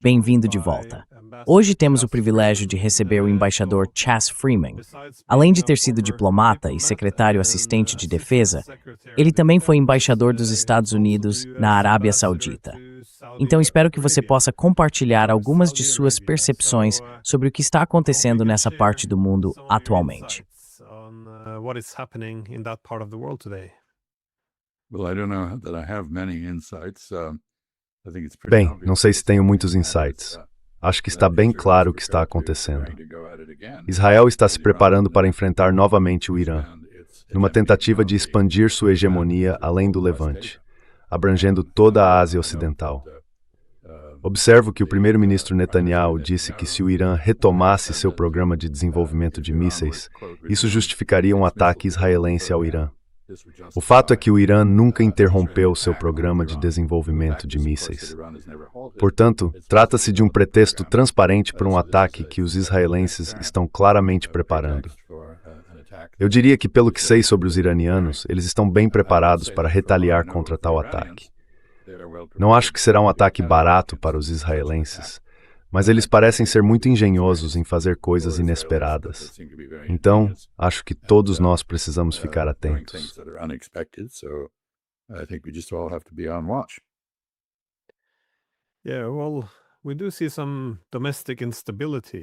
Bem-vindo de volta. Hoje temos o privilégio de receber o embaixador Chas Freeman. Além de ter sido diplomata e secretário assistente de defesa, ele também foi embaixador dos Estados Unidos na Arábia Saudita. Então espero que você possa compartilhar algumas de suas percepções sobre o que está acontecendo nessa parte do mundo atualmente. Bem, não sei se tenho muitos insights. Acho que está bem claro o que está acontecendo. Israel está se preparando para enfrentar novamente o Irã, numa tentativa de expandir sua hegemonia além do Levante, abrangendo toda a Ásia Ocidental. Observo que o primeiro-ministro Netanyahu disse que se o Irã retomasse seu programa de desenvolvimento de mísseis, isso justificaria um ataque israelense ao Irã. O fato é que o Irã nunca interrompeu seu programa de desenvolvimento de mísseis. Portanto, trata-se de um pretexto transparente para um ataque que os israelenses estão claramente preparando. Eu diria que, pelo que sei sobre os iranianos, eles estão bem preparados para retaliar contra tal ataque. Não acho que será um ataque barato para os israelenses, mas eles parecem ser muito engenhosos em fazer coisas inesperadas. Então, acho que todos nós precisamos ficar atentos.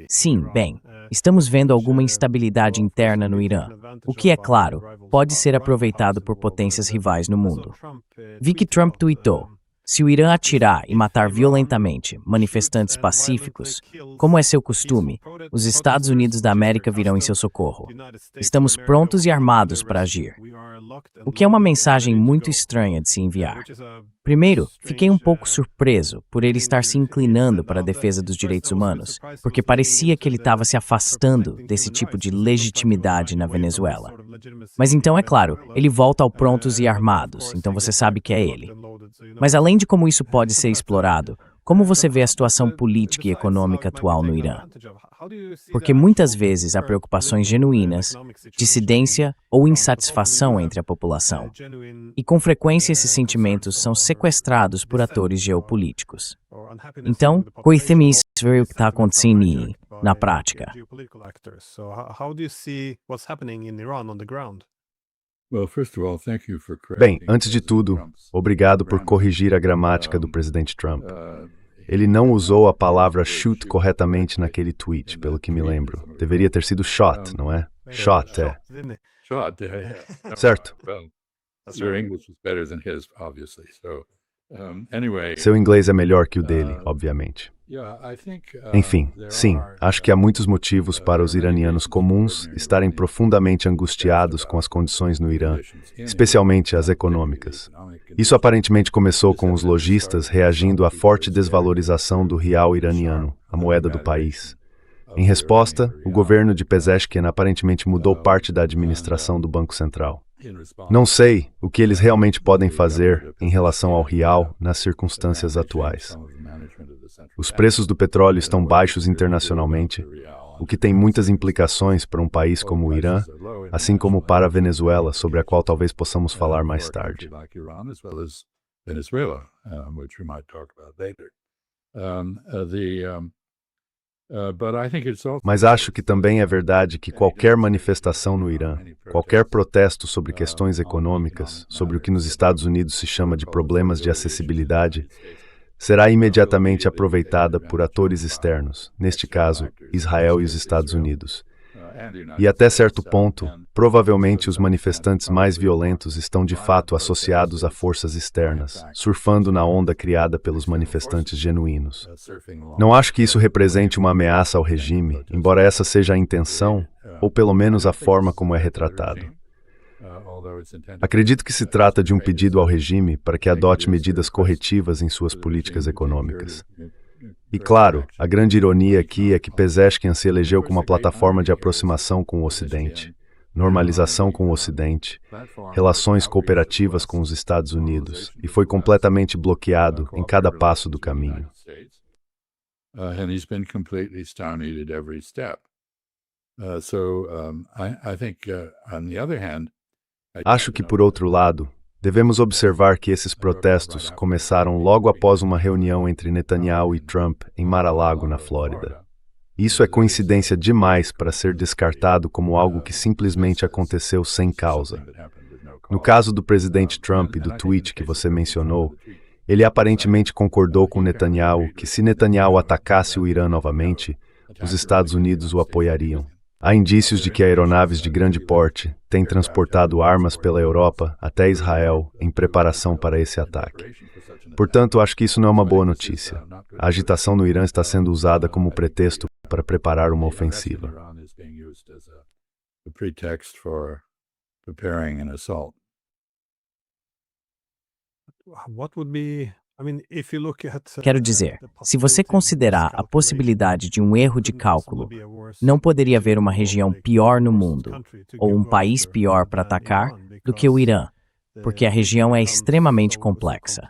Sim, bem, estamos vendo alguma instabilidade interna no Irã, o que, é claro, pode ser aproveitado por potências rivais no mundo. Vi que Trump tweetou: se o Irã atirar e matar violentamente manifestantes pacíficos, como é seu costume, os Estados Unidos da América virão em seu socorro. Estamos prontos e armados para agir. O que é uma mensagem muito estranha de se enviar. Primeiro, fiquei um pouco surpreso por ele estar se inclinando para a defesa dos direitos humanos, porque parecia que ele estava se afastando desse tipo de legitimidade na Venezuela. Mas então, é claro, ele volta ao prontos e armados, então você sabe que é ele. Mas além de como isso pode ser explorado, como você vê a situação política e econômica atual no Irã? Porque muitas vezes há preocupações genuínas, dissidência ou insatisfação entre a população. E com frequência esses sentimentos são sequestrados por atores geopolíticos. Então, conhece-me isso ver o que está acontecendo na prática. Bem, antes de tudo, obrigado por corrigir a gramática do presidente Trump. Ele não usou a palavra shoot corretamente naquele tweet, pelo que me lembro. Deveria ter sido shot, não é? Shot, é. Certo. Seu inglês é melhor que o dele, obviamente. Enfim, sim, acho que há muitos motivos para os iranianos comuns estarem profundamente angustiados com as condições no Irã, especialmente as econômicas. Isso aparentemente começou com os lojistas reagindo à forte desvalorização do rial iraniano, a moeda do país. Em resposta, o governo de Pezeshkian aparentemente mudou parte da administração do Banco Central. Não sei o que eles realmente podem fazer em relação ao real nas circunstâncias atuais. Os preços do petróleo estão baixos internacionalmente, o que tem muitas implicações para um país como o Irã, assim como para a Venezuela, sobre a qual talvez possamos falar mais tarde. Mas acho que também é verdade que qualquer manifestação no Irã, qualquer protesto sobre questões econômicas, sobre o que nos Estados Unidos se chama de problemas de acessibilidade, será imediatamente aproveitada por atores externos, neste caso, Israel e os Estados Unidos. E até certo ponto, provavelmente os manifestantes mais violentos estão de fato associados a forças externas, surfando na onda criada pelos manifestantes genuínos. Não acho que isso represente uma ameaça ao regime, embora essa seja a intenção, ou pelo menos a forma como é retratado. Acredito que se trata de um pedido ao regime para que adote medidas corretivas em suas políticas econômicas. E claro, a grande ironia aqui é que Pezeshkian se elegeu como uma plataforma de aproximação com o Ocidente, normalização com o Ocidente, relações cooperativas com os Estados Unidos, e foi completamente bloqueado em cada passo do caminho. Acho que, por outro lado, Devemos observar que esses protestos começaram logo após uma reunião entre Netanyahu e Trump em Mar-a-Lago, na Flórida. Isso é coincidência demais para ser descartado como algo que simplesmente aconteceu sem causa. No caso do presidente Trump e do tweet que você mencionou, ele aparentemente concordou com Netanyahu que se Netanyahu atacasse o Irã novamente, os Estados Unidos o apoiariam. Há indícios de que aeronaves de grande porte têm transportado armas pela Europa até Israel em preparação para esse ataque. Portanto, acho que isso não é uma boa notícia. A agitação no Irã está sendo usada como pretexto para preparar uma ofensiva. Quero dizer, se você considerar a possibilidade de um erro de cálculo, não poderia haver uma região pior no mundo, ou um país pior para atacar, do que o Irã, porque a região é extremamente complexa.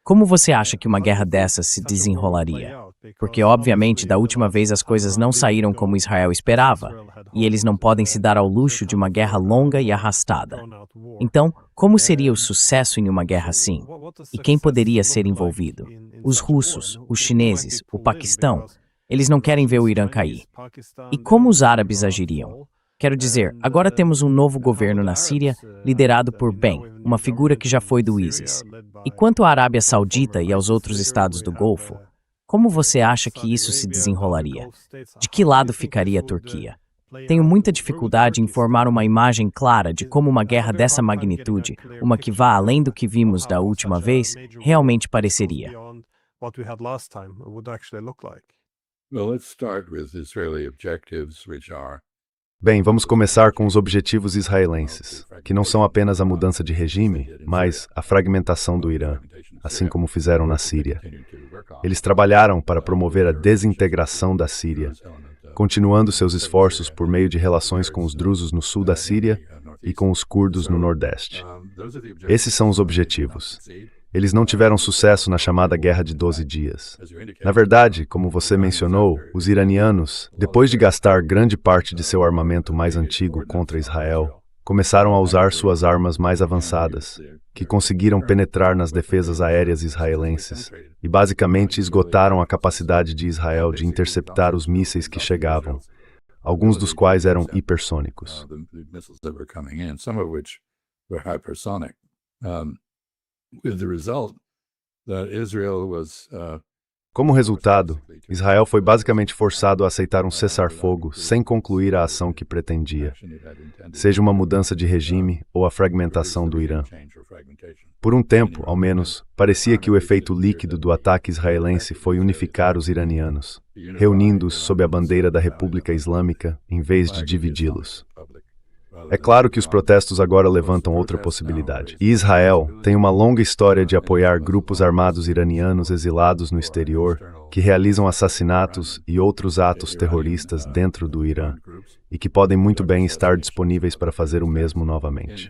Como você acha que uma guerra dessas se desenrolaria? Porque, obviamente, da última vez as coisas não saíram como Israel esperava, e eles não podem se dar ao luxo de uma guerra longa e arrastada. Então, como seria o sucesso em uma guerra assim? E quem poderia ser envolvido? Os russos, os chineses, o Paquistão. Eles não querem ver o Irã cair. E como os árabes agiriam? Quero dizer, agora temos um novo governo na Síria, liderado por Ben, uma figura que já foi do ISIS. E quanto à Arábia Saudita e aos outros estados do Golfo, como você acha que isso se desenrolaria? De que lado ficaria a Turquia? Tenho muita dificuldade em formar uma imagem clara de como uma guerra dessa magnitude, uma que vá além do que vimos da última vez, realmente pareceria. Bem, vamos começar com os objetivos israelenses, que não são apenas a mudança de regime, mas a fragmentação do Irã, assim como fizeram na Síria. Eles trabalharam para promover a desintegração da Síria, continuando seus esforços por meio de relações com os drusos no sul da Síria e com os curdos no nordeste. Esses são os objetivos. Eles não tiveram sucesso na chamada Guerra de 12 Dias. Na verdade, como você mencionou, os iranianos, depois de gastar grande parte de seu armamento mais antigo contra Israel, começaram a usar suas armas mais avançadas, que conseguiram penetrar nas defesas aéreas israelenses e basicamente esgotaram a capacidade de Israel de interceptar os mísseis que chegavam, alguns dos quais eram hipersônicos. Como resultado, Israel foi basicamente forçado a aceitar um cessar-fogo sem concluir a ação que pretendia, seja uma mudança de regime ou a fragmentação do Irã. Por um tempo, ao menos, parecia que o efeito líquido do ataque israelense foi unificar os iranianos, reunindo-os sob a bandeira da República Islâmica em vez de dividi-los. É claro que os protestos agora levantam outra possibilidade. E Israel tem uma longa história de apoiar grupos armados iranianos exilados no exterior que realizam assassinatos e outros atos terroristas dentro do Irã e que podem muito bem estar disponíveis para fazer o mesmo novamente.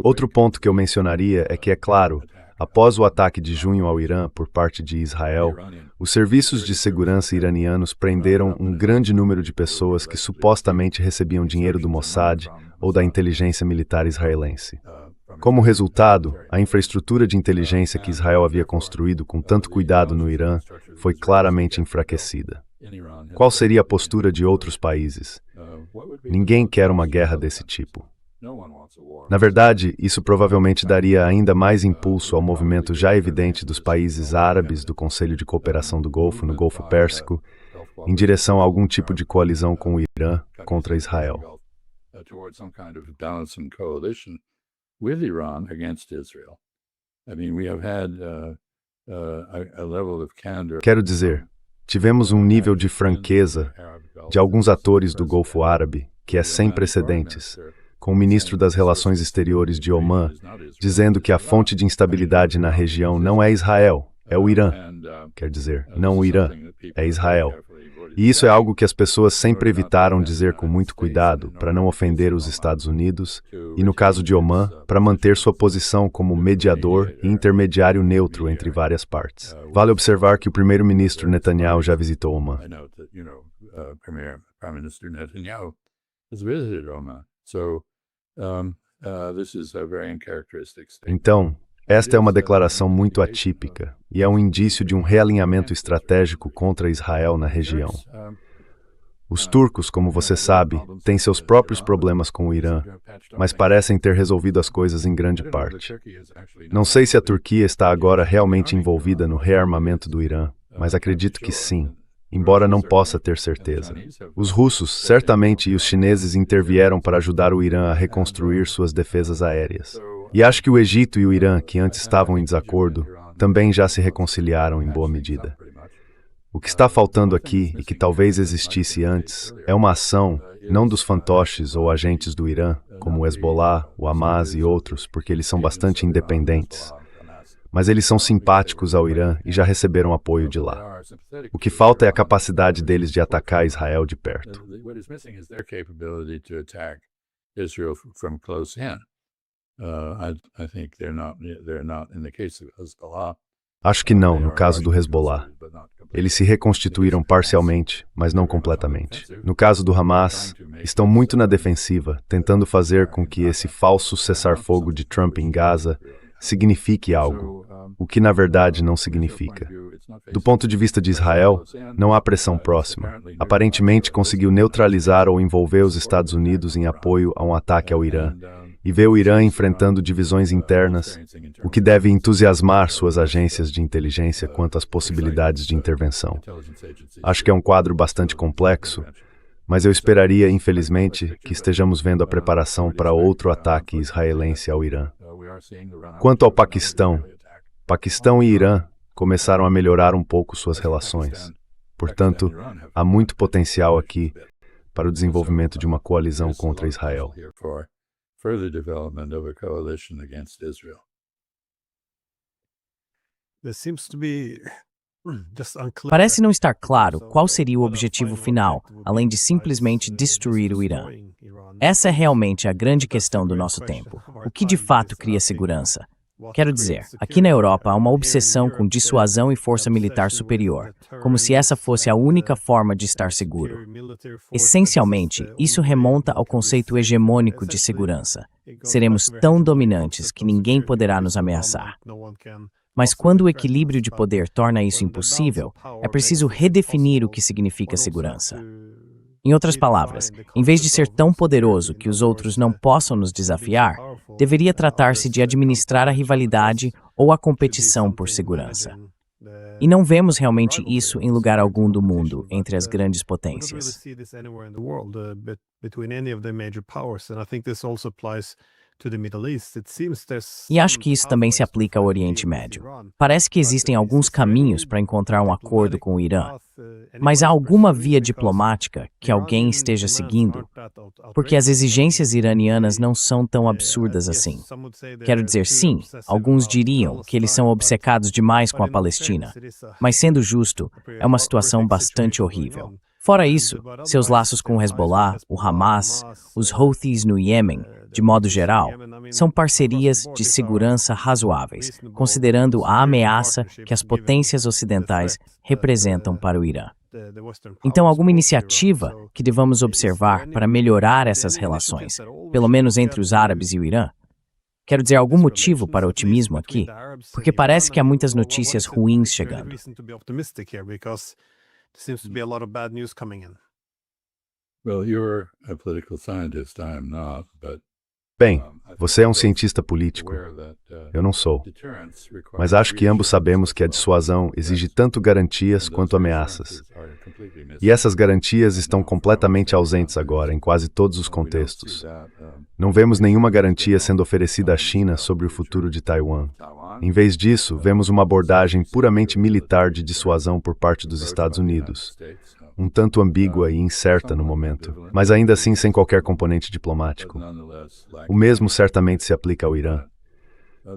Outro ponto que eu mencionaria é que, é claro, após o ataque de junho ao Irã por parte de Israel, os serviços de segurança iranianos prenderam um grande número de pessoas que supostamente recebiam dinheiro do Mossad ou da inteligência militar israelense. Como resultado, a infraestrutura de inteligência que Israel havia construído com tanto cuidado no Irã foi claramente enfraquecida. Qual seria a postura de outros países? Ninguém quer uma guerra desse tipo. Na verdade, isso provavelmente daria ainda mais impulso ao movimento já evidente dos países árabes do Conselho de Cooperação do Golfo, no Golfo Pérsico, em direção a algum tipo de coalizão com o Irã contra Israel. Quero dizer, tivemos um nível de franqueza de alguns atores do Golfo Árabe que é sem precedentes, com o ministro das Relações Exteriores de Omã dizendo que a fonte de instabilidade na região não é Israel, é o Irã. Quer dizer, não o Irã, é Israel. E isso é algo que as pessoas sempre evitaram dizer com muito cuidado para não ofender os Estados Unidos e, no caso de Omã, para manter sua posição como mediador e intermediário neutro entre várias partes. Vale observar que o primeiro-ministro Netanyahu já visitou Omã. Então, esta é uma declaração muito atípica e é um indício de um realinhamento estratégico contra Israel na região. Os turcos, como você sabe, têm seus próprios problemas com o Irã, mas parecem ter resolvido as coisas em grande parte. Não sei se a Turquia está agora realmente envolvida no rearmamento do Irã, mas acredito que sim, embora não possa ter certeza. Os russos, certamente, e os chineses intervieram para ajudar o Irã a reconstruir suas defesas aéreas. E acho que o Egito e o Irã, que antes estavam em desacordo, também já se reconciliaram em boa medida. O que está faltando aqui, e que talvez existisse antes, é uma ação, não dos fantoches ou agentes do Irã, como o Hezbollah, o Hamas e outros, porque eles são bastante independentes. Mas eles são simpáticos ao Irã e já receberam apoio de lá. O que falta é a capacidade deles de atacar Israel de perto. Acho que não, no caso do Hezbollah. Eles se reconstituíram parcialmente, mas não completamente. No caso do Hamas, estão muito na defensiva, tentando fazer com que esse falso cessar-fogo de Trump em Gaza signifique algo, o que na verdade não significa. Do ponto de vista de Israel, não há pressão próxima. Aparentemente conseguiu neutralizar ou envolver os Estados Unidos em apoio a um ataque ao Irã, e vê o Irã enfrentando divisões internas, o que deve entusiasmar suas agências de inteligência quanto às possibilidades de intervenção. Acho que é um quadro bastante complexo, mas eu esperaria, infelizmente, que estejamos vendo a preparação para outro ataque israelense ao Irã. Quanto ao Paquistão e Irã começaram a melhorar um pouco suas relações. Portanto, há muito potencial aqui para o desenvolvimento de uma coalizão contra Israel. Further development of a coalition against Israel. Parece não estar claro qual seria o objetivo final, além de simplesmente destruir o Irã. Essa é realmente a grande questão do nosso tempo. O que de fato cria segurança? Quero dizer, aqui na Europa há uma obsessão com dissuasão e força militar superior, como se essa fosse a única forma de estar seguro. Essencialmente, isso remonta ao conceito hegemônico de segurança. Seremos tão dominantes que ninguém poderá nos ameaçar. Mas quando o equilíbrio de poder torna isso impossível, é preciso redefinir o que significa segurança. Em outras palavras, em vez de ser tão poderoso que os outros não possam nos desafiar, deveria tratar-se de administrar a rivalidade ou a competição por segurança. E não vemos realmente isso em lugar algum do mundo entre as grandes potências. E acho que isso também se aplica ao Oriente Médio. Parece que existem alguns caminhos para encontrar um acordo com o Irã, mas há alguma via diplomática que alguém esteja seguindo? Porque as exigências iranianas não são tão absurdas assim. Quero dizer, sim, alguns diriam que eles são obcecados demais com a Palestina, mas sendo justo, é uma situação bastante horrível. Fora isso, seus laços com o Hezbollah, o Hamas, os Houthis no Iêmen, de modo geral, são parcerias de segurança razoáveis, considerando a ameaça que as potências ocidentais representam para o Irã. Então, alguma iniciativa que devamos observar para melhorar essas relações, pelo menos entre os árabes e o Irã? Quero dizer, algum motivo para otimismo aqui? Porque parece que há muitas notícias ruins chegando. Seems to be a lot of bad news coming in. Well, you're a political scientist, I'm not, but Bem, você é um cientista político. Eu não sou. Mas acho que ambos sabemos que a dissuasão exige tanto garantias quanto ameaças. E essas garantias estão completamente ausentes agora, em quase todos os contextos. Não vemos nenhuma garantia sendo oferecida à China sobre o futuro de Taiwan. Em vez disso, vemos uma abordagem puramente militar de dissuasão por parte dos Estados Unidos. Um tanto ambígua e incerta no momento, mas ainda assim sem qualquer componente diplomático. O mesmo certamente se aplica ao Irã.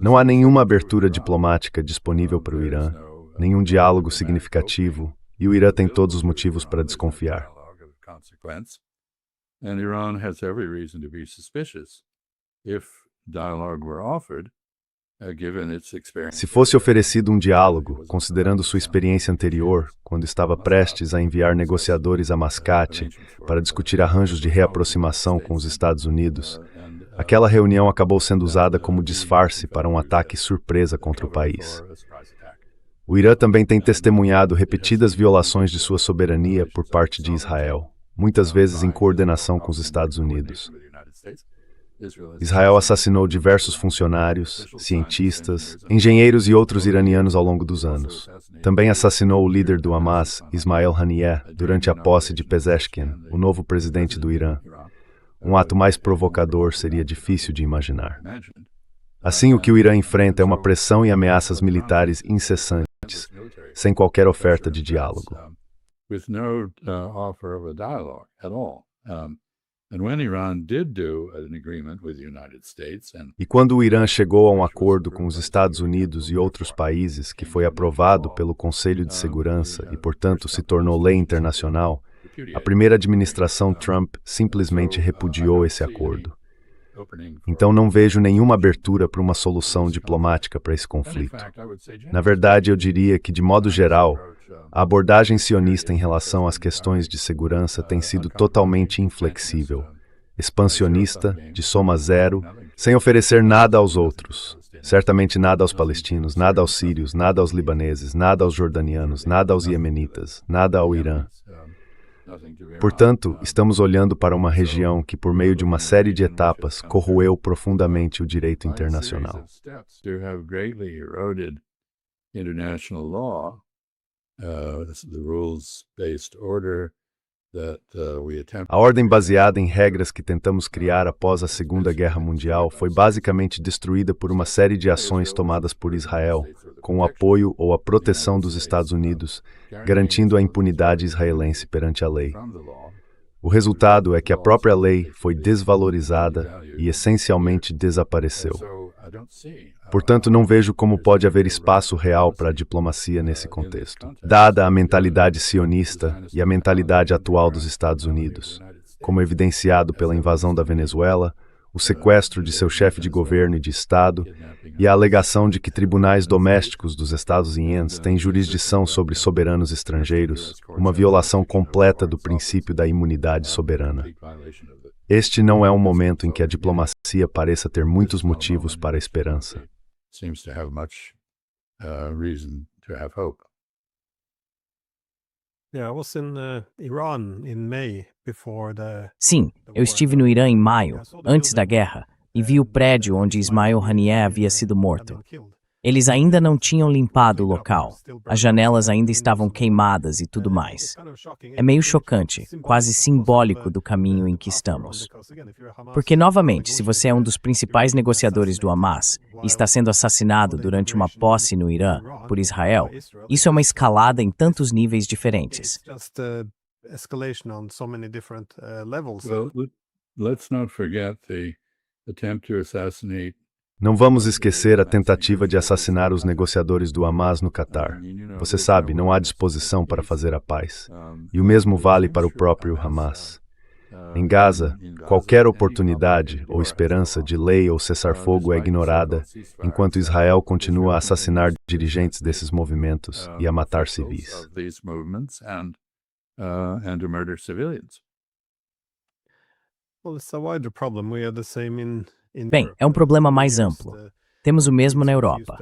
Não há nenhuma abertura diplomática disponível para o Irã, nenhum diálogo significativo, e o Irã tem todos os motivos para desconfiar. And Iran has every reason to be suspicious if dialogue were offered, given its experience. Se fosse oferecido um diálogo, considerando sua experiência anterior, quando estava prestes a enviar negociadores a Mascate para discutir arranjos de reaproximação com os Estados Unidos, aquela reunião acabou sendo usada como disfarce para um ataque surpresa contra o país. O Irã também tem testemunhado repetidas violações de sua soberania por parte de Israel, muitas vezes em coordenação com os Estados Unidos. Israel assassinou diversos funcionários, cientistas, engenheiros e outros iranianos ao longo dos anos. Também assassinou o líder do Hamas, Ismail Haniyeh, durante a posse de Pezeshkian, o novo presidente do Irã. Um ato mais provocador seria difícil de imaginar. Assim, o que o Irã enfrenta é uma pressão e ameaças militares incessantes, sem qualquer oferta de diálogo. With no offer of a dialogue at all. And when Iran did do an agreement with the United States E quando o Irã chegou a um acordo com os Estados Unidos e outros países, que foi aprovado pelo Conselho de Segurança e, portanto, se tornou lei internacional, a primeira administração Trump simplesmente repudiou esse acordo. Então não vejo nenhuma abertura para uma solução diplomática para esse conflito. Na verdade, eu diria que, de modo geral, a abordagem sionista em relação às questões de segurança tem sido totalmente inflexível, expansionista, de soma zero, sem oferecer nada aos outros. Certamente nada aos palestinos, nada aos sírios, nada aos libaneses, nada aos jordanianos, nada aos iemenitas, nada ao Irã. Portanto, estamos olhando para uma região que, por meio de uma série de etapas, corroeu profundamente o direito internacional. A ordem baseada em regras que tentamos criar após a Segunda Guerra Mundial foi basicamente destruída por uma série de ações tomadas por Israel, com o apoio ou a proteção dos Estados Unidos, garantindo a impunidade israelense perante a lei. O resultado é que a própria lei foi desvalorizada e essencialmente desapareceu. Portanto, não vejo como pode haver espaço real para a diplomacia nesse contexto, dada a mentalidade sionista e a mentalidade atual dos Estados Unidos, como evidenciado pela invasão da Venezuela, o sequestro de seu chefe de governo e de Estado e a alegação de que tribunais domésticos dos Estados Unidos têm jurisdição sobre soberanos estrangeiros, uma violação completa do princípio da imunidade soberana. Este não é um momento em que a diplomacia pareça ter muitos motivos para a esperança. Seems to have much reason to have hope. Yeah, I was in Iran in May before Sim, eu estive no Irã em maio, antes da guerra, e vi o prédio onde Ismail Haniyeh havia sido morto. Eles ainda não tinham limpado o local, as janelas ainda estavam queimadas e tudo mais. É meio chocante, quase simbólico do caminho em que estamos. Porque, novamente, se você é um dos principais negociadores do Hamas e está sendo assassinado durante uma posse no Irã por Israel, isso é uma escalada em tantos níveis diferentes. Well, let's not forget the attempt to assassinate. Não vamos esquecer a tentativa de assassinar os negociadores do Hamas no Catar. Você sabe, não há disposição para fazer a paz. E o mesmo vale para o próprio Hamas. Em Gaza, qualquer oportunidade ou esperança de lei ou cessar-fogo é ignorada, enquanto Israel continua a assassinar dirigentes desses movimentos e a matar civis. Bem, é um problema mais amplo. Temos o mesmo na Europa.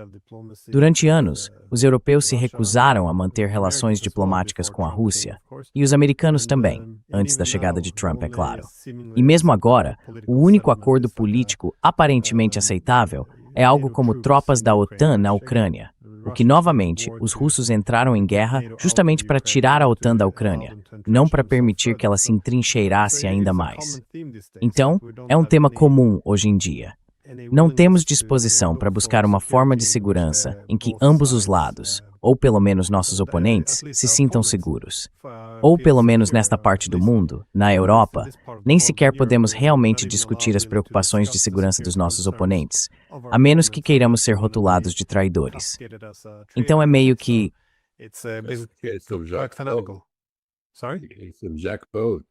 Durante anos, os europeus se recusaram a manter relações diplomáticas com a Rússia, e os americanos também, antes da chegada de Trump, é claro. E mesmo agora, o único acordo político aparentemente aceitável é algo como tropas da OTAN na Ucrânia, o que, novamente, os russos entraram em guerra justamente para tirar a OTAN da Ucrânia, não para permitir que ela se entrincheirasse ainda mais. Então, é um tema comum hoje em dia. Não temos disposição para buscar uma forma de segurança em que ambos os lados, ou pelo menos nossos oponentes, se sintam seguros. Ou pelo menos nesta parte do mundo, na Europa, nem sequer podemos realmente discutir as preocupações de segurança dos nossos oponentes, a menos que queiramos ser rotulados de traidores. Então é meio que It's a bit Case of quite Jacques fanatical. Paul. Sorry? Case of Jacques Paul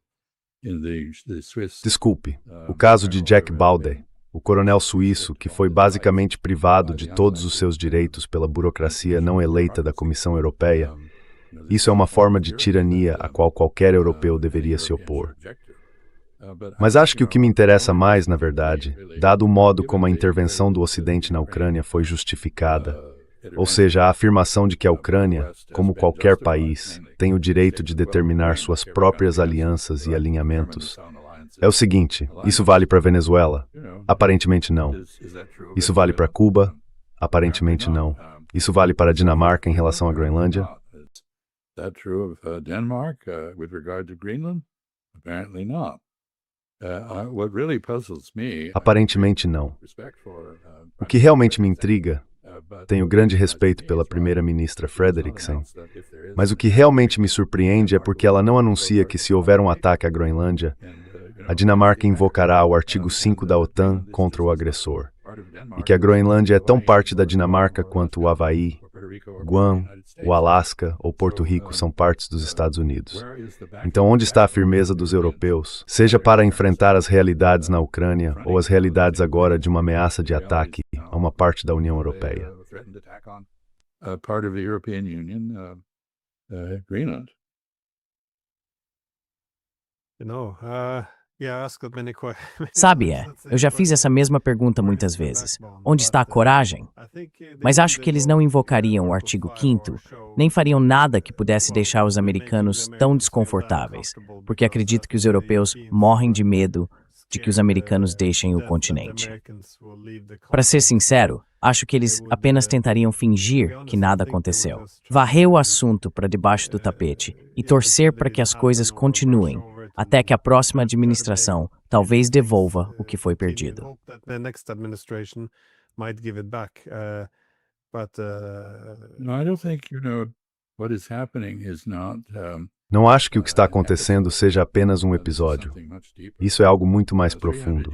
in the Swiss. Desculpe, o caso de Jack Baudet, o coronel suíço que foi basicamente privado de todos os seus direitos pela burocracia não eleita da Comissão Europeia, isso é uma forma de tirania a qual qualquer europeu deveria se opor. Mas acho que o que me interessa mais, na verdade, dado o modo como a intervenção do Ocidente na Ucrânia foi justificada, ou seja, a afirmação de que a Ucrânia, como qualquer país, tem o direito de determinar suas próprias alianças e alinhamentos, é o seguinte: isso vale para a Venezuela? Aparentemente não. Isso vale para Cuba? Aparentemente não. Isso vale para a Dinamarca em relação à Groenlândia? Is that true of Denmark with regard to Greenland? Apparently not. What really puzzles me, Aparentemente não. respect for, O que realmente me intriga, tenho grande respeito pela primeira-ministra Frederiksen, mas o que realmente me surpreende é porque ela não anuncia que, se houver um ataque à Groenlândia, a Dinamarca invocará o artigo 5 da OTAN contra o agressor, e que a Groenlândia é tão parte da Dinamarca quanto o Havaí, Guam, o Alasca ou Porto Rico são partes dos Estados Unidos. Então, onde está a firmeza dos europeus, seja para enfrentar as realidades na Ucrânia ou as realidades agora de uma ameaça de ataque a uma parte da União Europeia? Part of the European Union, Greenland. Sabe, eu já fiz essa mesma pergunta muitas vezes. Onde está a coragem? Mas acho que eles não invocariam o artigo 5º, nem fariam nada que pudesse deixar os americanos tão desconfortáveis, porque acredito que os europeus morrem de medo de que os americanos deixem o continente. Para ser sincero, acho que eles apenas tentariam fingir que nada aconteceu, varrer o assunto para debaixo do tapete e torcer para que as coisas continuem até que a próxima administração talvez devolva o que foi perdido. No, I don't think, what is happening is not. Não acho que o que está acontecendo seja apenas um episódio. Isso é algo muito mais profundo.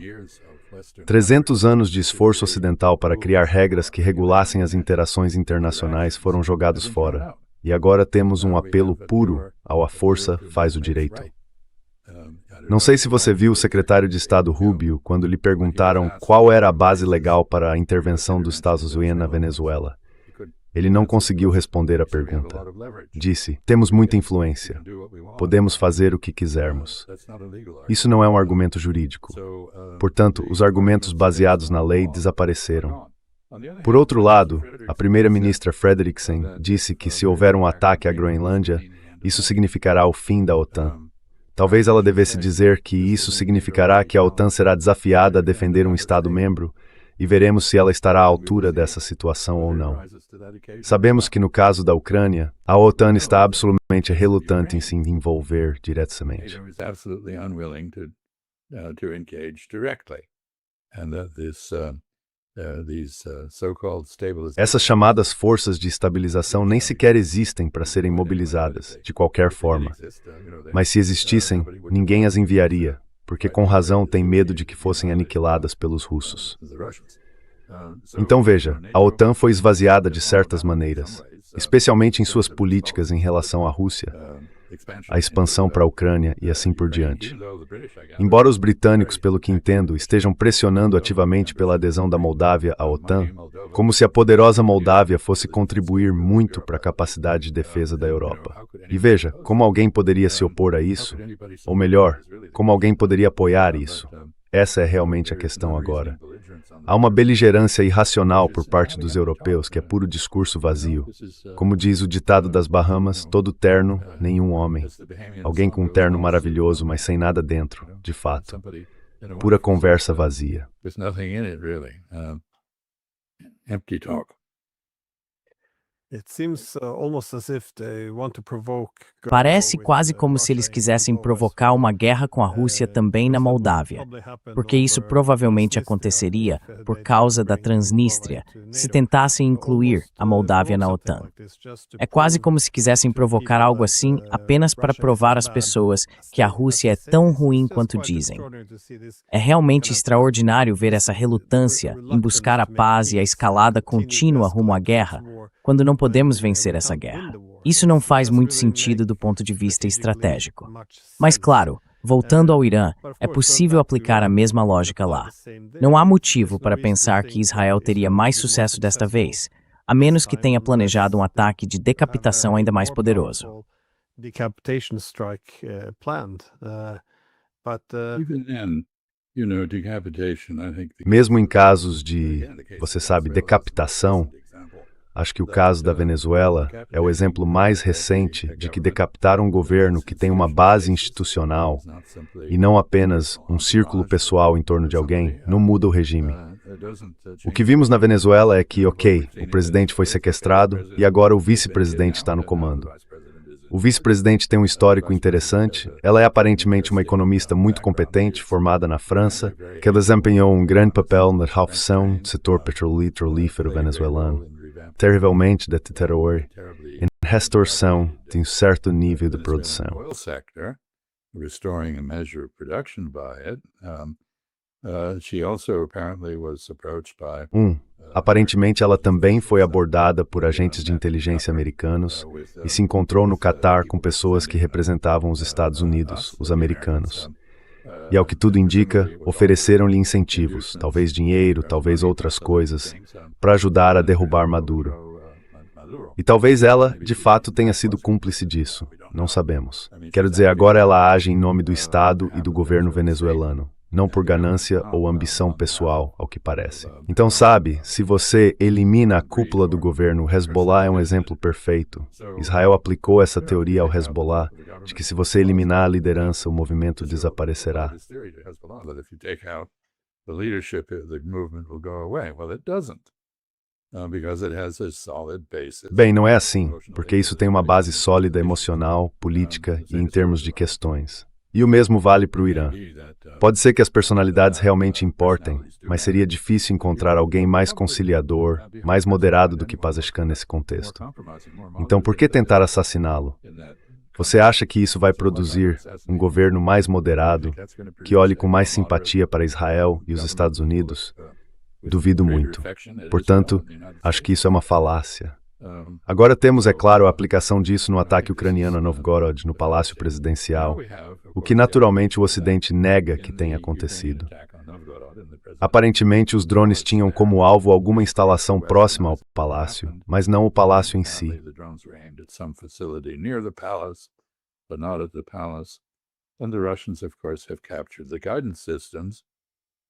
300 anos de esforço ocidental para criar regras que regulassem as interações internacionais foram jogados fora. E agora temos um apelo puro ao "a força faz o direito". Não sei se você viu o secretário de Estado Rubio quando lhe perguntaram qual era a base legal para a intervenção dos Estados Unidos na Venezuela. Ele não conseguiu responder à pergunta. Disse: "Temos muita influência. Podemos fazer o que quisermos". Isso não é um argumento jurídico. Portanto, os argumentos baseados na lei desapareceram. Por outro lado, a primeira-ministra Frederiksen disse que, se houver um ataque à Groenlândia, isso significará o fim da OTAN. Talvez ela devesse dizer que isso significará que a OTAN será desafiada a defender um Estado-membro, e veremos se ela estará à altura dessa situação ou não. Sabemos que, no caso da Ucrânia, a OTAN está absolutamente relutante em se envolver diretamente. Essas chamadas forças de estabilização nem sequer existem para serem mobilizadas, de qualquer forma. Mas se existissem, ninguém as enviaria, porque com razão tem medo de que fossem aniquiladas pelos russos. Então veja, a OTAN foi esvaziada de certas maneiras, especialmente em suas políticas em relação à Rússia, a expansão para a Ucrânia e assim por diante. Embora os britânicos, pelo que entendo, estejam pressionando ativamente pela adesão da Moldávia à OTAN, como se a poderosa Moldávia fosse contribuir muito para a capacidade de defesa da Europa. E veja, como alguém poderia se opor a isso? Ou melhor, como alguém poderia apoiar isso? Essa é realmente a questão agora. Há uma beligerância irracional por parte dos europeus que é puro discurso vazio. Como diz o ditado das Bahamas, todo terno, nenhum homem. Alguém com um terno maravilhoso, mas sem nada dentro, de fato. Pura conversa vazia. Empty talk. Parece quase como se eles quisessem provocar uma guerra com a Rússia também na Moldávia, porque isso provavelmente aconteceria por causa da Transnistria, se tentassem incluir a Moldávia na OTAN. É quase como se quisessem provocar algo assim apenas para provar às pessoas que a Rússia é tão ruim quanto dizem. É realmente extraordinário ver essa relutância em buscar a paz e a escalada contínua rumo à guerra, quando não podemos vencer essa guerra. Isso não faz muito sentido do ponto de vista estratégico. Mas claro, voltando ao Irã, é possível aplicar a mesma lógica lá. Não há motivo para pensar que Israel teria mais sucesso desta vez, a menos que tenha planejado um ataque de decapitação ainda mais poderoso. Decapitation strike planned. Even then, decapitation, I think Mesmo em casos de, você sabe, decapitação, acho que o caso da Venezuela é o exemplo mais recente de que decapitar um governo que tem uma base institucional e não apenas um círculo pessoal em torno de alguém não muda o regime. O que vimos na Venezuela é que, ok, o presidente foi sequestrado e agora o vice-presidente está no comando. O vice-presidente tem um histórico interessante. Ela é aparentemente uma economista muito competente, formada na França, que desempenhou um grande papel na reação do setor petrolífero venezuelano, terrivelmente deteriorado, em restauração de um certo nível de produção. Restoring a measure of production by it. She also apparently was approached by Aparentemente, ela também foi abordada por agentes de inteligência americanos e se encontrou no Catar com pessoas que representavam os Estados Unidos, os americanos. E, ao que tudo indica, ofereceram-lhe incentivos, talvez dinheiro, talvez outras coisas, para ajudar a derrubar Maduro. E talvez ela, de fato, tenha sido cúmplice disso. Não sabemos. Quero dizer, agora ela age em nome do Estado e do governo venezuelano, não por ganância ou ambição pessoal, ao que parece. Então, sabe, se você elimina a cúpula do governo, o Hezbollah é um exemplo perfeito. Israel aplicou essa teoria ao Hezbollah, de que se você eliminar a liderança, o movimento desaparecerá. Bem, não é assim, porque isso tem uma base sólida emocional, política e em termos de questões. E o mesmo vale para o Irã. Pode ser que as personalidades realmente importem, mas seria difícil encontrar alguém mais conciliador, mais moderado do que Pezeshkian nesse contexto. Então, por que tentar assassiná-lo? Você acha que isso vai produzir um governo mais moderado, que olhe com mais simpatia para Israel e os Estados Unidos? Duvido muito. Portanto, acho que isso é uma falácia. Agora temos, é claro, a aplicação disso no ataque ucraniano a Novgorod, no Palácio Presidencial, o que naturalmente o Ocidente nega que tenha acontecido. Aparentemente, os drones tinham como alvo alguma instalação próxima ao palácio, mas não o palácio em si.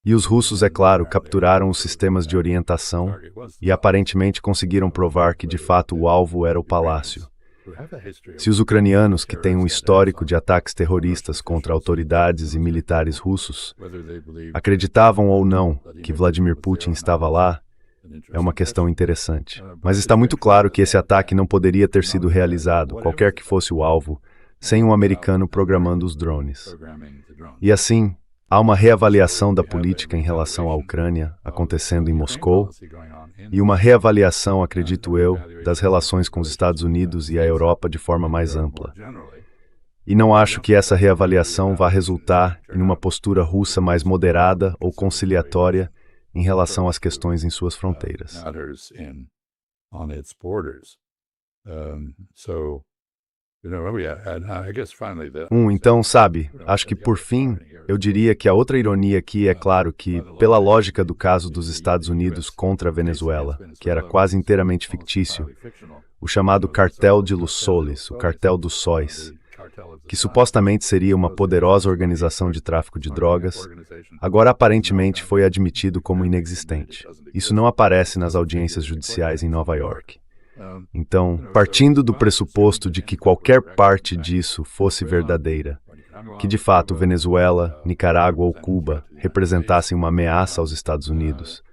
E os russos, é claro, capturaram os sistemas de orientação e aparentemente conseguiram provar que de fato o alvo era o palácio. Se os ucranianos, que têm um histórico de ataques terroristas contra autoridades e militares russos, acreditavam ou não que Vladimir Putin estava lá, é uma questão interessante. Mas está muito claro que esse ataque não poderia ter sido realizado, qualquer que fosse o alvo, sem um americano programando os drones. E assim, há uma reavaliação da política em relação à Ucrânia acontecendo em Moscou e uma reavaliação, acredito eu, das relações com os Estados Unidos e a Europa de forma mais ampla. E não acho que essa reavaliação vá resultar em uma postura russa mais moderada ou conciliatória em relação às questões em suas fronteiras. Então, sabe, acho que por fim, eu diria que a outra ironia aqui é claro que, pela lógica do caso dos Estados Unidos contra a Venezuela, que era quase inteiramente fictício, o chamado Cartel de Los Soles, o Cartel dos Sóis, que supostamente seria uma poderosa organização de tráfico de drogas, agora aparentemente foi admitido como inexistente. Isso não aparece nas audiências judiciais em Nova York. Então, partindo do pressuposto de que qualquer parte disso fosse verdadeira, que de fato Venezuela, Nicarágua ou Cuba representassem uma ameaça aos Estados Unidos,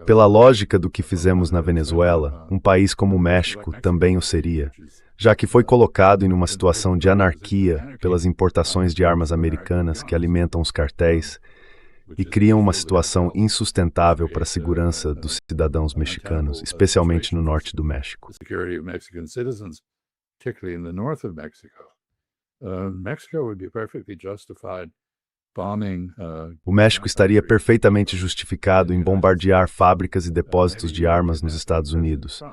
pela lógica do que fizemos na Venezuela, um país como o México também o seria, já que foi colocado em uma situação de anarquia pelas importações de armas americanas que alimentam os cartéis e criam uma situação insustentável para a segurança dos cidadãos mexicanos, especialmente no norte do México. O México estaria perfeitamente justificado em bombardear fábricas e depósitos de armas nos Estados Unidos.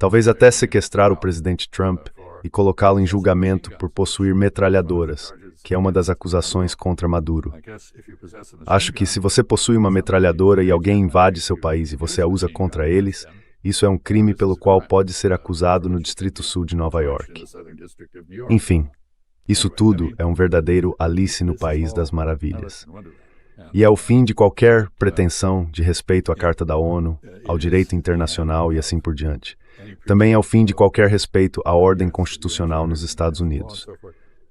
talvez até sequestrar o presidente Trump e colocá-lo em julgamento por possuir metralhadoras, que é uma das acusações contra Maduro. Acho que se você possui uma metralhadora e alguém invade seu país e você a usa contra eles, isso é um crime pelo qual pode ser acusado no Distrito Sul de Nova York. Enfim, isso tudo é um verdadeiro Alice no País das Maravilhas. E é o fim de qualquer pretensão de respeito à Carta da ONU, ao direito internacional e assim por diante. Também é o fim de qualquer respeito à ordem constitucional nos Estados Unidos.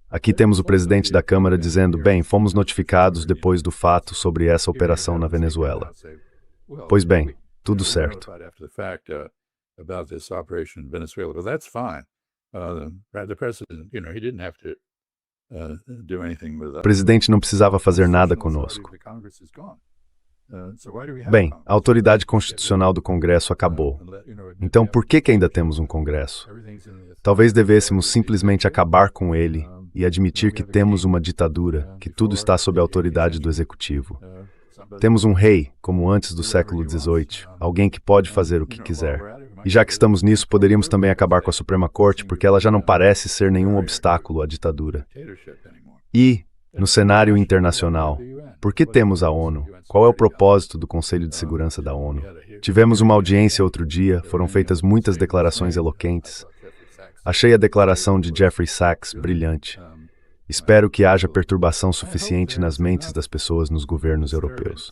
Aqui temos o presidente da Câmara dizendo, bem, fomos notificados depois do fato sobre essa operação na Venezuela. Pois bem, tudo certo. O presidente não precisava fazer nada conosco. Bem, a autoridade constitucional do Congresso acabou. Então, por que ainda temos um Congresso? Talvez devêssemos simplesmente acabar com ele e admitir que temos uma ditadura, que tudo está sob a autoridade do Executivo. Temos um rei, como antes do século XVIII, alguém que pode fazer o que quiser. E já que estamos nisso, poderíamos também acabar com a Suprema Corte, porque ela já não parece ser nenhum obstáculo à ditadura. E, no cenário internacional, por que temos a ONU? Qual é o propósito do Conselho de Segurança da ONU? Tivemos uma audiência outro dia, foram feitas muitas declarações eloquentes. Achei a declaração de Jeffrey Sachs brilhante. Espero que haja perturbação suficiente nas mentes das pessoas nos governos europeus.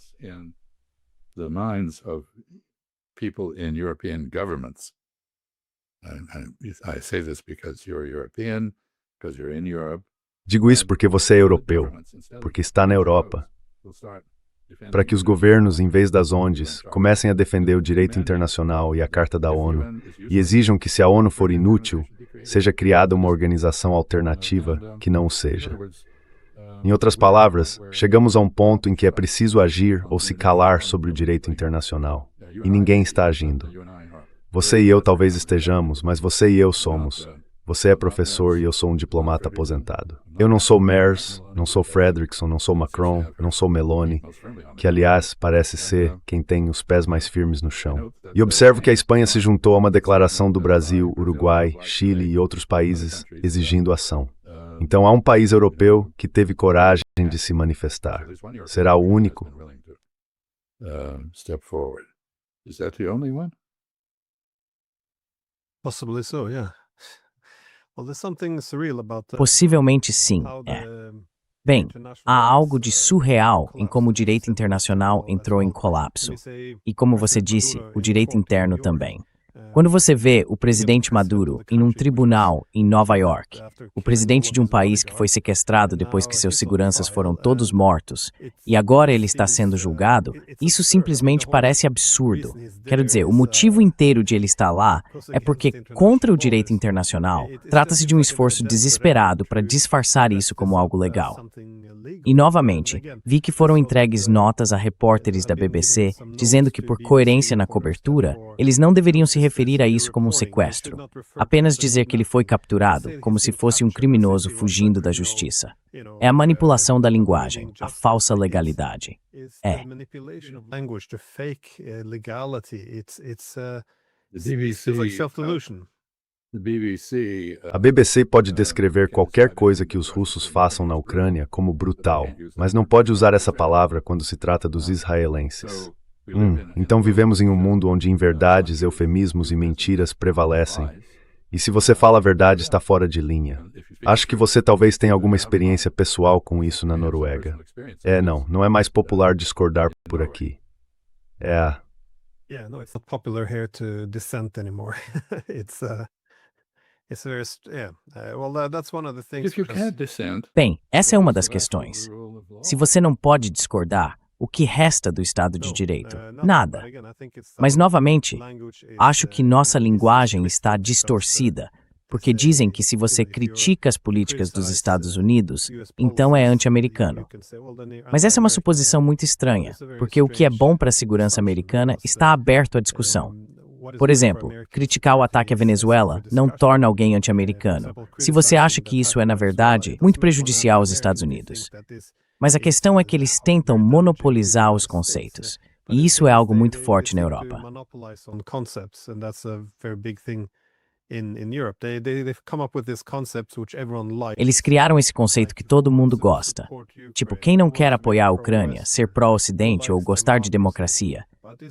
Digo isso porque você é europeu, porque está na Europa. Para que os governos, em vez das ONGs, comecem a defender o direito internacional e a Carta da ONU e exijam que, se a ONU for inútil, seja criada uma organização alternativa que não o seja. Em outras palavras, chegamos a um ponto em que é preciso agir ou se calar sobre o direito internacional, e ninguém está agindo. Você e eu talvez estejamos, mas você e eu somos. Você é professor e eu sou um diplomata aposentado. Eu não sou Merz, não sou Fredrickson, não sou Macron, não sou Meloni, que, aliás, parece ser quem tem os pés mais firmes no chão. E observo que a Espanha se juntou a uma declaração do Brasil, Uruguai, Chile e outros países exigindo ação. Então há um país europeu que teve coragem de se manifestar. Será o único? Possibly so, yeah. Well, there's something surreal about Possivelmente sim, how é. the Bem, international há algo de rights, surreal em como o direito internacional entrou em colapso. E como você disse, o direito interno também. Quando você vê o presidente Maduro em um tribunal em Nova York, o presidente de um país que foi sequestrado depois que seus seguranças foram todos mortos, e agora ele está sendo julgado, isso simplesmente parece absurdo. Quero dizer, o motivo inteiro de ele estar lá é porque, contra o direito internacional, trata-se de um esforço desesperado para disfarçar isso como algo legal. E, novamente, vi que foram entregues notas a repórteres da BBC dizendo que, por coerência na cobertura, eles não deveriam se referir a isso como um sequestro. Apenas dizer que ele foi capturado, como se fosse um criminoso fugindo da justiça. É a manipulação da linguagem, a falsa legalidade. É. A BBC pode descrever qualquer coisa que os russos façam na Ucrânia como brutal, mas não pode usar essa palavra quando se trata dos israelenses. Então vivemos em um mundo onde inverdades, eufemismos e mentiras prevalecem. E se você fala a verdade, está fora de linha. Acho que você talvez tenha alguma experiência pessoal com isso na Noruega. Não é mais popular discordar por aqui. Yeah, no, it's not popular here to dissent anymore. That's one of the things. Bem, essa é uma das questões. Se você não pode discordar, o que resta do Estado de Direito? Nada. Mas, novamente, acho que nossa linguagem está distorcida, porque dizem que se você critica as políticas dos Estados Unidos, então é anti-americano. Mas essa é uma suposição muito estranha, porque o que é bom para a segurança americana está aberto à discussão. Por exemplo, criticar o ataque à Venezuela não torna alguém anti-americano, se você acha que isso é, na verdade, muito prejudicial aos Estados Unidos. Mas a questão é que eles tentam monopolizar os conceitos. E isso é algo muito forte na Europa. Eles criaram esse conceito que todo mundo gosta. Tipo, quem não quer apoiar a Ucrânia, ser pró-Ocidente ou gostar de democracia?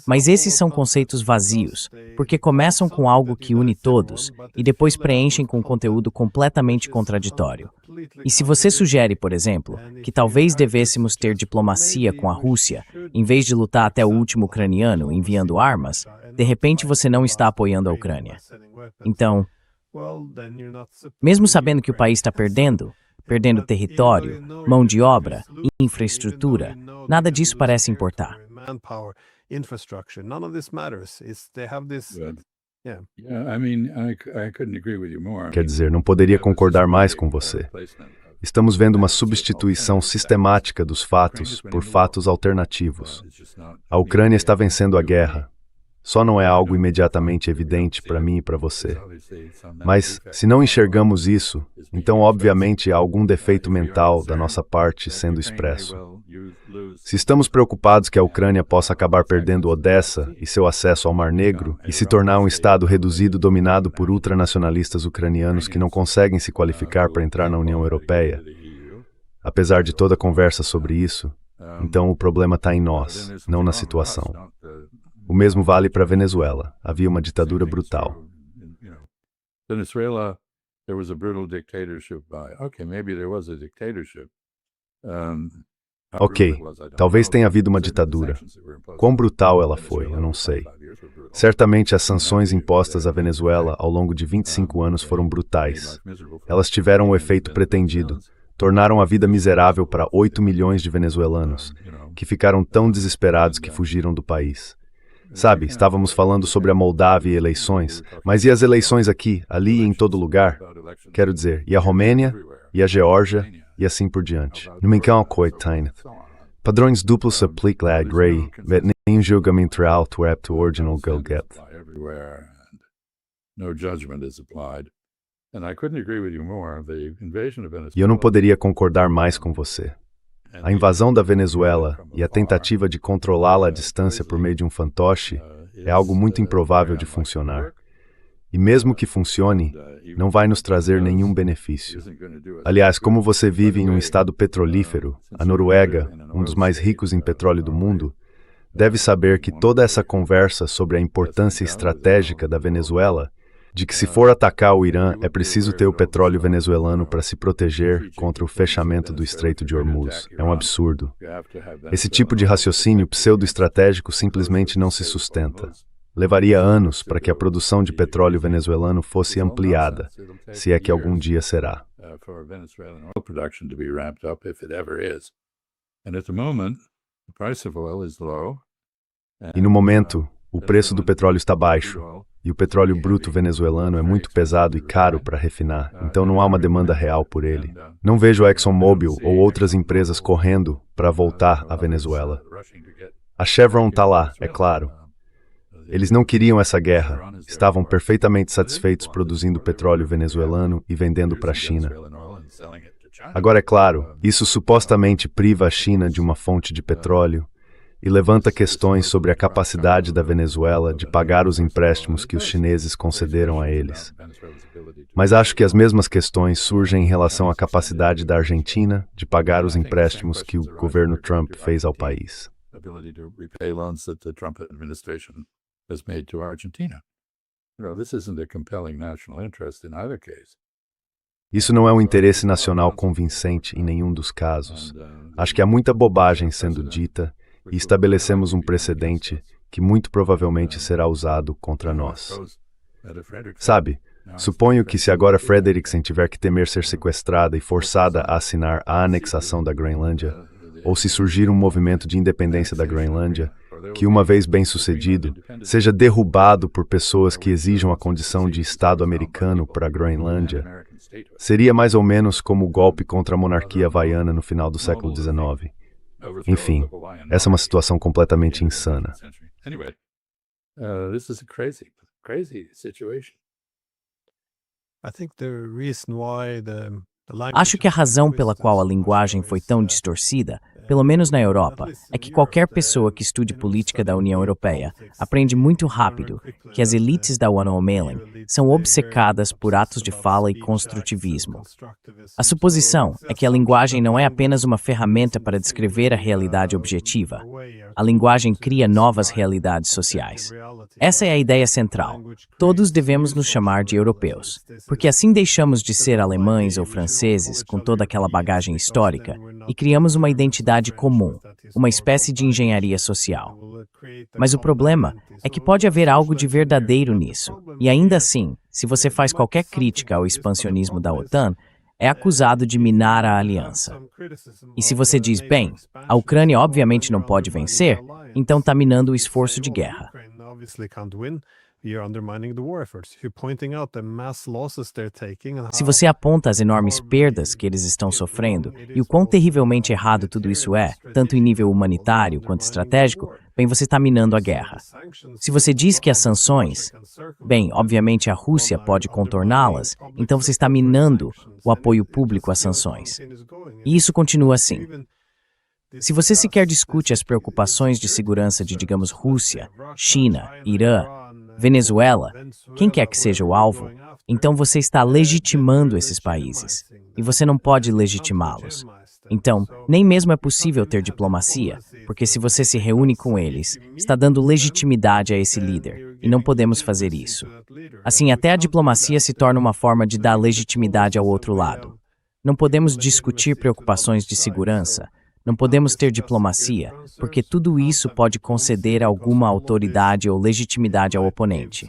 Mas esses são conceitos vazios, porque começam com algo que une todos e depois preenchem com conteúdo completamente contraditório. E se você sugere, por exemplo, que talvez devêssemos ter diplomacia com a Rússia, em vez de lutar até o último ucraniano enviando armas, de repente você não está apoiando a Ucrânia. Então, mesmo sabendo que o país está perdendo território, mão de obra, infraestrutura, nada disso parece importar. Quer dizer, não poderia concordar mais com você. Estamos vendo uma substituição sistemática dos fatos por fatos alternativos. A Ucrânia está vencendo a guerra. Só não é algo imediatamente evidente para mim e para você. Mas, se não enxergamos isso, então obviamente há algum defeito mental da nossa parte sendo expresso. Se estamos preocupados que a Ucrânia possa acabar perdendo Odessa e seu acesso ao Mar Negro e se tornar um estado reduzido dominado por ultranacionalistas ucranianos que não conseguem se qualificar para entrar na União Europeia, apesar de toda a conversa sobre isso, então o problema está em nós, não na situação. O mesmo vale para a Venezuela. Havia uma ditadura brutal. Venezuela, there was a brutal dictatorship maybe there was a dictatorship. Ok, talvez tenha havido uma ditadura. Quão brutal ela foi, eu não sei. Certamente as sanções impostas à Venezuela ao longo de 25 anos foram brutais. Elas tiveram o efeito pretendido. Tornaram a vida miserável para 8 milhões de venezuelanos, que ficaram tão desesperados que fugiram do país. Sabe, estávamos falando sobre a Moldávia e eleições, mas e as eleições aqui, ali e em todo lugar? Quero dizer, e a Romênia, e a Geórgia, e assim por diante. Numicão coitain. Padrões duplos se aplicam à grey, met nem julgamento real to apto original go-get. E eu não poderia concordar mais com você. A invasão da Venezuela e a tentativa de controlá-la à distância por meio de um fantoche é algo muito improvável de funcionar. E mesmo que funcione, não vai nos trazer nenhum benefício. Aliás, como você vive em um estado petrolífero, a Noruega, um dos mais ricos em petróleo do mundo, deve saber que toda essa conversa sobre a importância estratégica da Venezuela, de que se for atacar o Irã é preciso ter o petróleo venezuelano para se proteger contra o fechamento do Estreito de Hormuz. É um absurdo. Esse tipo de raciocínio pseudo-estratégico simplesmente não se sustenta. Levaria anos para que a produção de petróleo venezuelano fosse ampliada, se é que algum dia será. E no momento, o preço do petróleo está baixo, e o petróleo bruto venezuelano é muito pesado e caro para refinar, então não há uma demanda real por ele. Não vejo a ExxonMobil ou outras empresas correndo para voltar à Venezuela. A Chevron está lá, é claro. Eles não queriam essa guerra, estavam perfeitamente satisfeitos produzindo petróleo venezuelano e vendendo para a China. Agora, é claro, isso supostamente priva a China de uma fonte de petróleo e levanta questões sobre a capacidade da Venezuela de pagar os empréstimos que os chineses concederam a eles. Mas acho que as mesmas questões surgem em relação à capacidade da Argentina de pagar os empréstimos que o governo Trump fez ao país. Has made to Argentina. This isn't a compelling national interest in either case. Isso não é um interesse nacional convincente em nenhum dos casos. Acho que há muita bobagem sendo dita e estabelecemos um precedente que muito provavelmente será usado contra nós. Sabe, suponho que se agora Frederiksen tiver que temer ser sequestrada e forçada a assinar a anexação da Groenlândia, ou se surgir um movimento de independência da Groenlândia, que, uma vez bem-sucedido, seja derrubado por pessoas que exijam a condição de Estado americano para a Groenlândia, seria mais ou menos como o golpe contra a monarquia havaiana no final do século XIX. Enfim, essa é uma situação completamente insana. This is a crazy situation. I think the reason why Acho que a razão pela qual a linguagem foi tão distorcida, pelo menos na Europa, é que qualquer pessoa que estude política da União Europeia aprende muito rápido que as elites da One Mailing são obcecadas por atos de fala e construtivismo. A suposição é que a linguagem não é apenas uma ferramenta para descrever a realidade objetiva. A linguagem cria novas realidades sociais. Essa é a ideia central. Todos devemos nos chamar de europeus, porque assim deixamos de ser alemães ou franceses com toda aquela bagagem histórica e criamos uma identidade comum, uma espécie de engenharia social. Mas o problema é que pode haver algo de verdadeiro nisso, e ainda assim, se você faz qualquer crítica ao expansionismo da OTAN, é acusado de minar a aliança. E se você diz, bem, a Ucrânia obviamente não pode vencer, então está minando o esforço de guerra. Se você aponta as enormes perdas que eles estão sofrendo e o quão terrivelmente errado tudo isso é, tanto em nível humanitário quanto estratégico, bem, você está minando a guerra. Se você diz que as sanções, bem, obviamente a Rússia pode contorná-las, então você está minando o apoio público às sanções. E isso continua assim. Se você sequer discute as preocupações de segurança de, digamos, Rússia, China, Irã, Venezuela, quem quer que seja o alvo, então você está legitimando esses países, e você não pode legitimá-los. Então, nem mesmo é possível ter diplomacia, porque se você se reúne com eles, está dando legitimidade a esse líder, e não podemos fazer isso. Assim, até a diplomacia se torna uma forma de dar legitimidade ao outro lado. Não podemos discutir preocupações de segurança, não podemos ter diplomacia, porque tudo isso pode conceder alguma autoridade ou legitimidade ao oponente.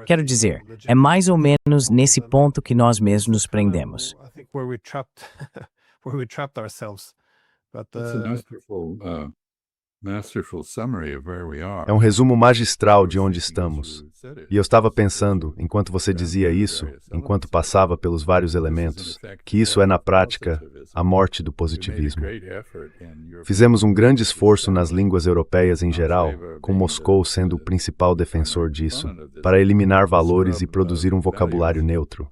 Quero dizer, é mais ou menos nesse ponto que nós mesmos nos prendemos. É um resumo magistral de onde estamos. E eu estava pensando, enquanto você dizia isso, enquanto passava pelos vários elementos, que isso é, na prática, a morte do positivismo. Fizemos um grande esforço nas línguas europeias em geral, com Moscou sendo o principal defensor disso, para eliminar valores e produzir um vocabulário neutro.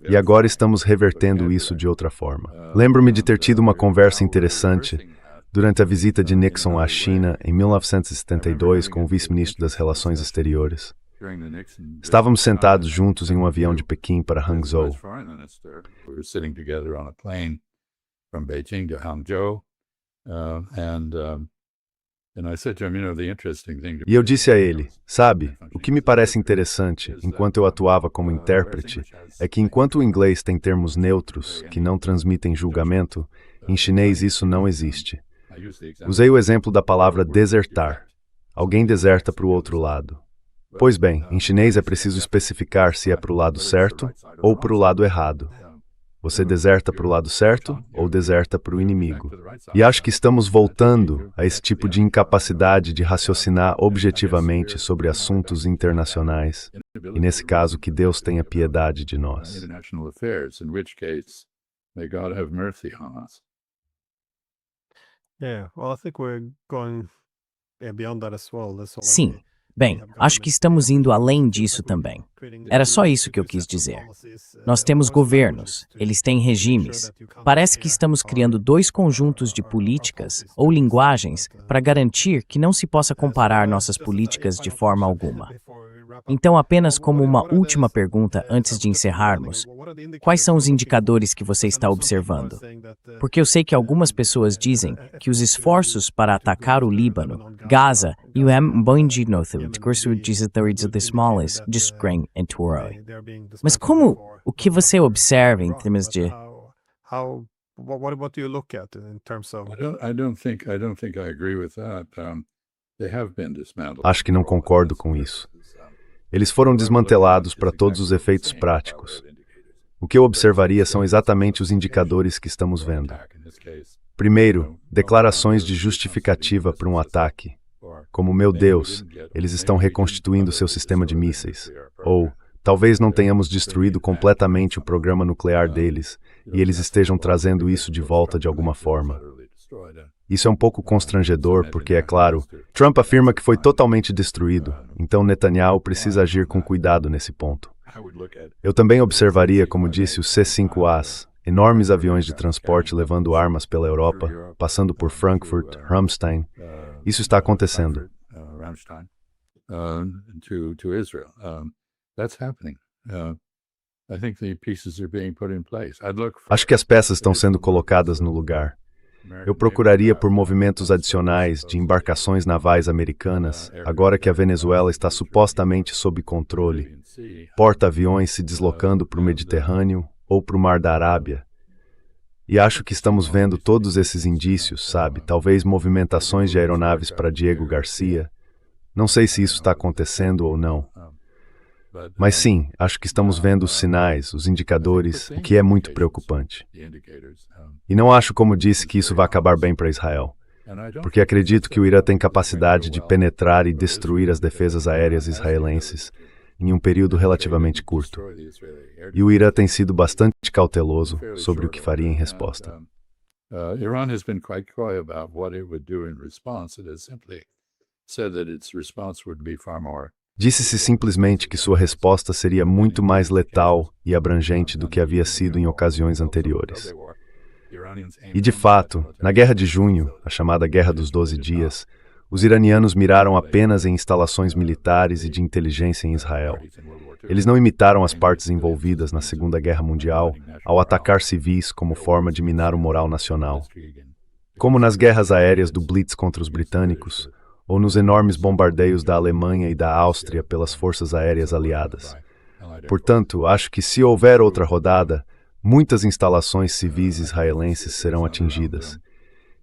E agora estamos revertendo isso de outra forma. Lembro-me de ter tido uma conversa interessante durante a visita de Nixon à China em 1972 com o vice-ministro das Relações Exteriores. Estávamos sentados juntos em um avião de Pequim para Hangzhou. E eu disse a ele, sabe, o que me parece interessante, enquanto eu atuava como intérprete, é que enquanto o inglês tem termos neutros, que não transmitem julgamento, em chinês isso não existe. Usei o exemplo da palavra desertar. Alguém deserta para o outro lado. Pois bem, em chinês é preciso especificar se é para o lado certo ou para o lado errado. Você deserta para o lado certo ou deserta para o inimigo. E acho que estamos voltando a esse tipo de incapacidade de raciocinar objetivamente sobre assuntos internacionais. E nesse caso, que Deus tenha piedade de nós. Sim. Bem, acho que estamos indo além disso também. Era só isso que eu quis dizer. Nós temos governos, eles têm regimes. Parece que estamos criando dois conjuntos de políticas ou linguagens para garantir que não se possa comparar nossas políticas de forma alguma. Então, apenas como uma última pergunta antes de encerrarmos, quais são os indicadores que você está observando? Porque eu sei que algumas pessoas dizem que os esforços para atacar o Líbano, Gaza e o Mas como o que você observa em termos de What do you look at in terms of? I don't think I agree with that. They have been dismantled. Acho que não concordo com isso. Eles foram desmantelados para todos os efeitos práticos. O que eu observaria são exatamente os indicadores que estamos vendo. Primeiro, declarações de justificativa para um ataque. Como, meu Deus, eles estão reconstituindo seu sistema de mísseis. Ou, talvez não tenhamos destruído completamente o programa nuclear deles, e eles estejam trazendo isso de volta de alguma forma. Isso é um pouco constrangedor porque, é claro, Trump afirma que foi totalmente destruído, então Netanyahu precisa agir com cuidado nesse ponto. Eu também observaria, como disse, os C-5As, enormes aviões de transporte levando armas pela Europa, passando por Frankfurt, Ramstein. Isso está acontecendo. To Israel. That's happening. I think the pieces are being put in place. Acho que as peças estão sendo colocadas no lugar. Eu procuraria por movimentos adicionais de embarcações navais americanas, agora que a Venezuela está supostamente sob controle. Porta-aviões se deslocando para o Mediterrâneo ou para o Mar da Arábia. E acho que estamos vendo todos esses indícios, sabe? Talvez movimentações de aeronaves para Diego Garcia. Não sei se isso está acontecendo ou não. Mas sim, acho que estamos vendo os sinais, os indicadores, o que é muito preocupante. E não acho, como disse, que isso vai acabar bem para Israel. Porque acredito que o Irã tem capacidade de penetrar e destruir as defesas aéreas israelenses em um período relativamente curto. E o Irã tem sido bastante cauteloso sobre o que faria em resposta. Iran has been quite coy about what it would do in response. It has simply said that its response would be far more. Disse-se simplesmente que sua resposta seria muito mais letal e abrangente do que havia sido em ocasiões anteriores. E de fato, na Guerra de Junho, a chamada Guerra dos 12 Dias, os iranianos miraram apenas em instalações militares e de inteligência em Israel. Eles não imitaram as partes envolvidas na Segunda Guerra Mundial ao atacar civis como forma de minar o moral nacional. Como nas guerras aéreas do Blitz contra os britânicos, ou nos enormes bombardeios da Alemanha e da Áustria pelas forças aéreas aliadas. Portanto, acho que se houver outra rodada, muitas instalações civis israelenses serão atingidas.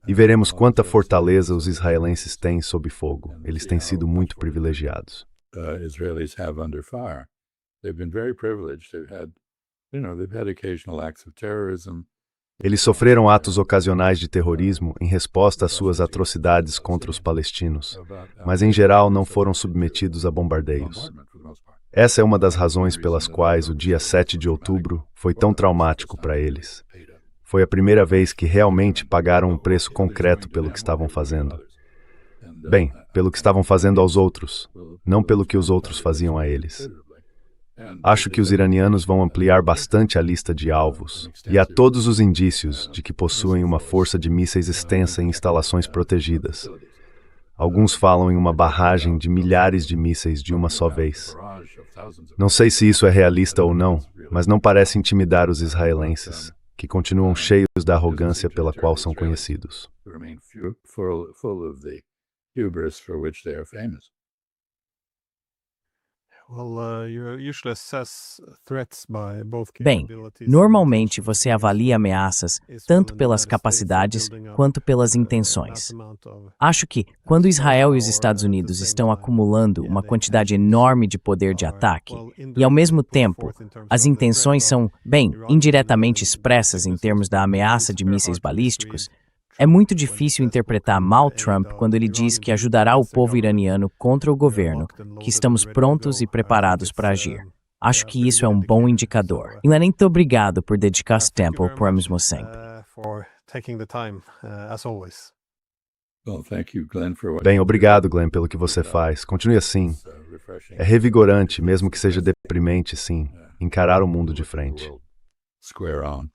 E veremos quanta fortaleza os israelenses têm sob fogo. Eles têm sido muito privilegiados. Israelis have under fire. They've been very privileged. They've had occasional acts of terrorism. Eles sofreram atos ocasionais de terrorismo em resposta às suas atrocidades contra os palestinos, mas em geral não foram submetidos a bombardeios. Essa é uma das razões pelas quais o dia 7 de outubro foi tão traumático para eles. Foi a primeira vez que realmente pagaram um preço concreto pelo que estavam fazendo. Bem, pelo que estavam fazendo aos outros, não pelo que os outros faziam a eles. Acho que os iranianos vão ampliar bastante a lista de alvos, e há todos os indícios de que possuem uma força de mísseis extensa em instalações protegidas. Alguns falam em uma barragem de milhares de mísseis de uma só vez. Não sei se isso é realista ou não, mas não parece intimidar os israelenses, que continuam cheios da arrogância pela qual são conhecidos. Bem, normalmente você avalia ameaças tanto pelas capacidades quanto pelas intenções. Acho que, quando Israel e os Estados Unidos estão acumulando uma quantidade enorme de poder de ataque, e ao mesmo tempo, as intenções são, bem, indiretamente expressas em termos da ameaça de mísseis balísticos, é muito difícil interpretar mal Trump quando ele diz que ajudará o povo iraniano contra o governo, que estamos prontos e preparados para agir. Acho que isso é um bom indicador. E muito obrigado por dedicar esse tempo ao próximo sempre. Bem, obrigado, Glenn, pelo que você faz. Continue assim. É revigorante, mesmo que seja deprimente, sim, encarar o mundo de frente. Square on.